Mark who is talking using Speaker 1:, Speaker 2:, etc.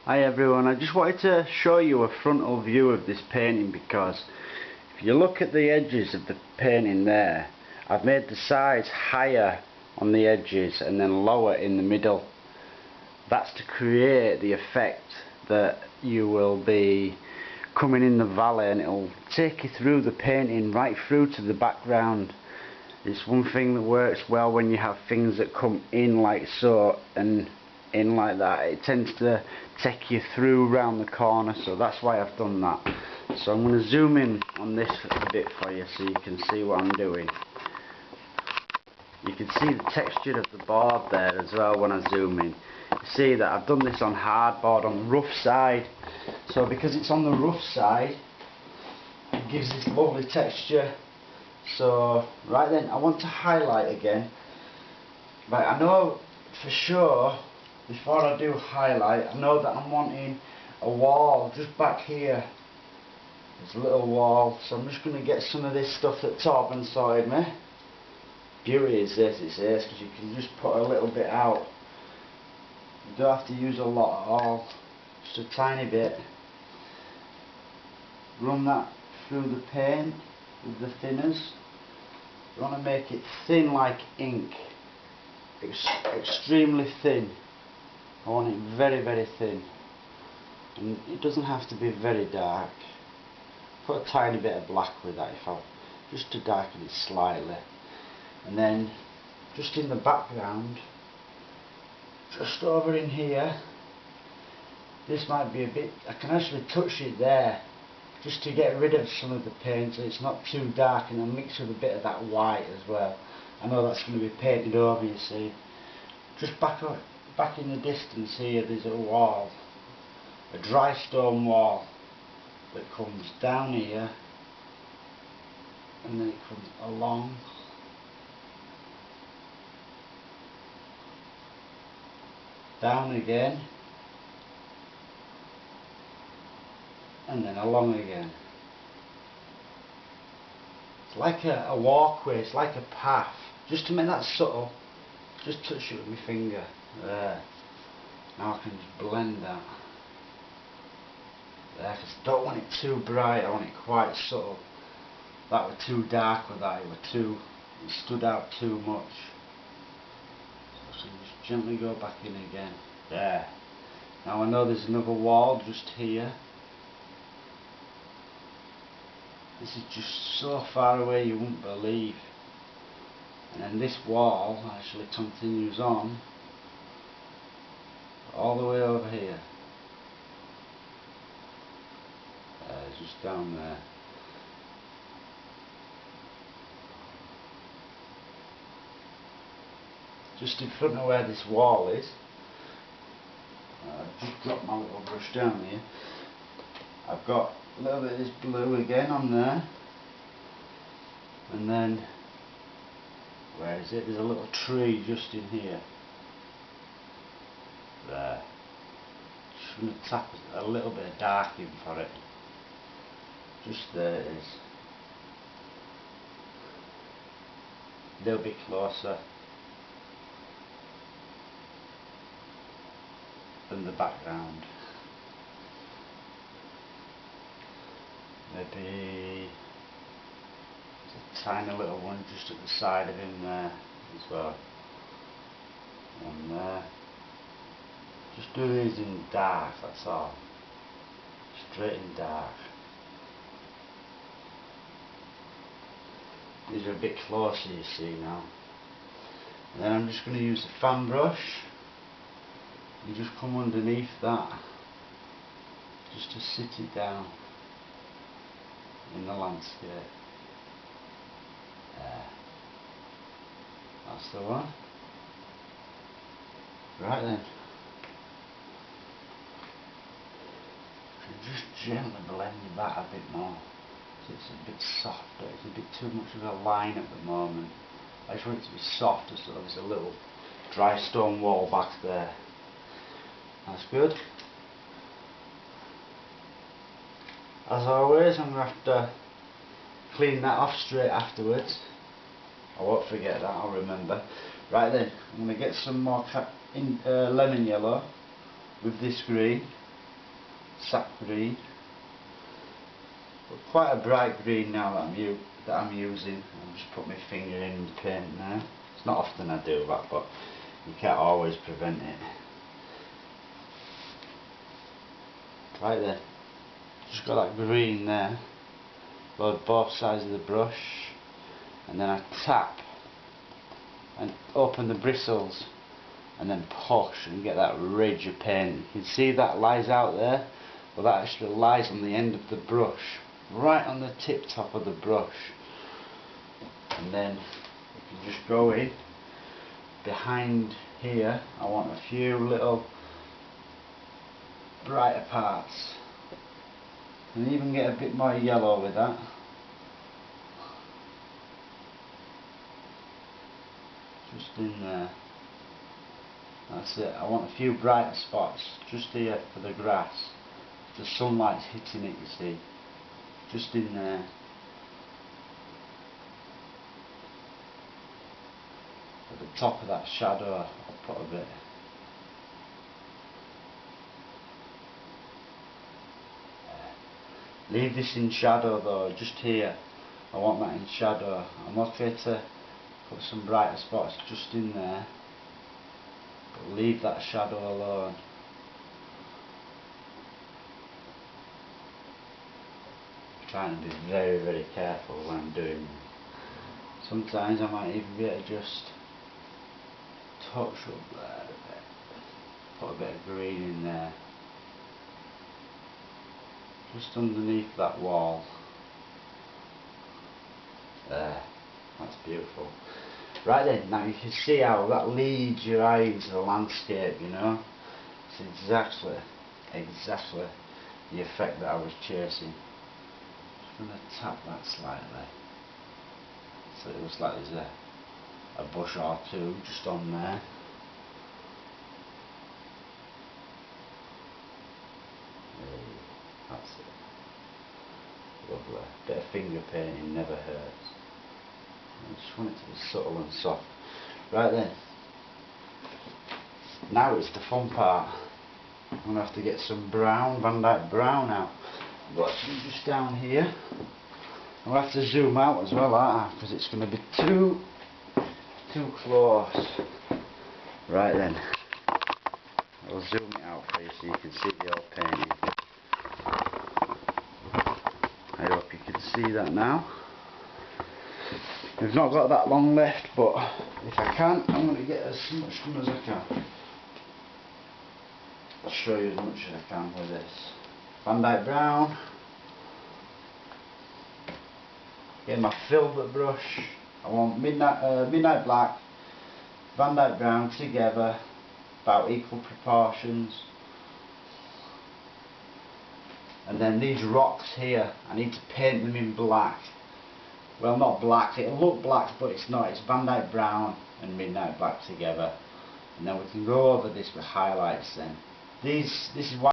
Speaker 1: Hi everyone, I just wanted to show you a frontal view of this painting, because if you look at the edges of the painting there, I've made the sides higher on the edges and then lower in the middle. That's to create the effect that you will be coming in the valley, and it'll take you through the painting right through to the background. It's one thing that works well when you have things that come in like so and in like that. It tends to take you through round the corner, so that's why I've done that. So I'm going to zoom in on this a bit for you so you can see what I'm doing. You can see the texture of the board there as well when I zoom in. You see that I've done this on hardboard on the rough side, so because it's on the rough side it gives this lovely texture. So right then, I want to highlight again. Right, I know for sure, before I do highlight, I know that I'm wanting a wall just back here. There's a little wall, so I'm just going to get some of this stuff at the top inside me. Beauty is this, it says, because you can just put a little bit out. You don't have to use a lot at all, just a tiny bit. Run that through the paint with the thinners. You want to make it thin like ink, extremely thin. I want it very, very thin, and it doesn't have to be very dark. Put a tiny bit of black with that, just to darken it slightly. And then just in the background, just over in here, this might be a bit, I can actually touch it there just to get rid of some of the paint so it's not too dark, and then mix with a bit of that white as well. I know that's going to be painted over, you see. Just back in the distance here, there's a wall, a dry stone wall that comes down here, and then it comes along, down again, and then along again. It's like a walkway, it's like a path. Just to make that subtle, just touch it with my finger. There. Now I can just blend that. There, because I don't want it too bright, I want it quite subtle. That were too dark with that, it stood out too much. So just gently go back in again. There. Now I know there's another wall just here. This is just so far away you wouldn't believe. And then this wall actually continues on all the way over here. Just down there. Just in front of where this wall is. I've just dropped my little brush down here. I've got a little bit of this blue again on there, and then where is it? There's a little tree just in here. There. Just going to tap a little bit of dark in for it. Just there it is. A little bit closer than the background. Maybe a tiny little one just at the side of him there as well. And there. Just do these in dark, that's all. Straight in dark. These are a bit closer, you see now. And then I'm just going to use the fan brush and just come underneath that, just to sit it down in the landscape. There. That's the one. Right then. And just gently blend that a bit more. So it's a bit softer. It's a bit too much of a line at the moment. I just want it to be softer, so there's a little dry stone wall back there. That's good. As always, I'm going to have to clean that off straight afterwards. I won't forget that, I'll remember. Right then, I'm going to get some more lemon yellow with this green. sap green, but quite a bright green now that I'm using. I'll just put my finger in the paint now. It's not often I do that, but you can't always prevent it. Right then, just got that green there, load both sides of the brush, and then I tap and open the bristles and then push and get that ridge of paint. You can see that lies out there, but that actually lies on the end of the brush, right on the tip top of the brush. And then you can just go in behind here. I want a few little brighter parts, and even get a bit more yellow with that. Just in there. That's it. I want a few brighter spots just here for the grass. The sunlight's hitting it, you see. Just in there. At the top of that shadow, I'll put a bit. Leave this in shadow though, just here. I want that in shadow. I'm okay to put some brighter spots just in there, but leave that shadow alone. I'm trying to be very, very careful when I'm doing this. Sometimes I might even be able to just touch up there a bit, put a bit of green in there, just underneath that wall. There, that's beautiful. Right then, now you can see how that leads your eye into the landscape, you know. It's exactly the effect that I was chasing. Just going to tap that slightly, so it looks like there's a bush or two just on there. That's it. Lovely. Bit of finger painting never hurts. I just want it to be subtle and soft. Right then, now it's the fun part. I'm going to have to get some brown, Van Dyke brown out. I've got some just down here. I'll have to zoom out as well, aren't I? Because it's going to be too close. Right then, I'll zoom it out for you so you can see the old painting. I hope you can see that now. We've not got that long left, but if I can, I'm going to get as much done as I can. I'll show you as much as I can with this. Van Dyke brown. Get my filbert brush. I want midnight black, Van Dyke brown together, about equal proportions. And then these rocks here, I need to paint them in black. Well, not black, it'll look black, but it's not. It's Van Dyke brown and midnight black together. And then we can go over this with highlights then. This is why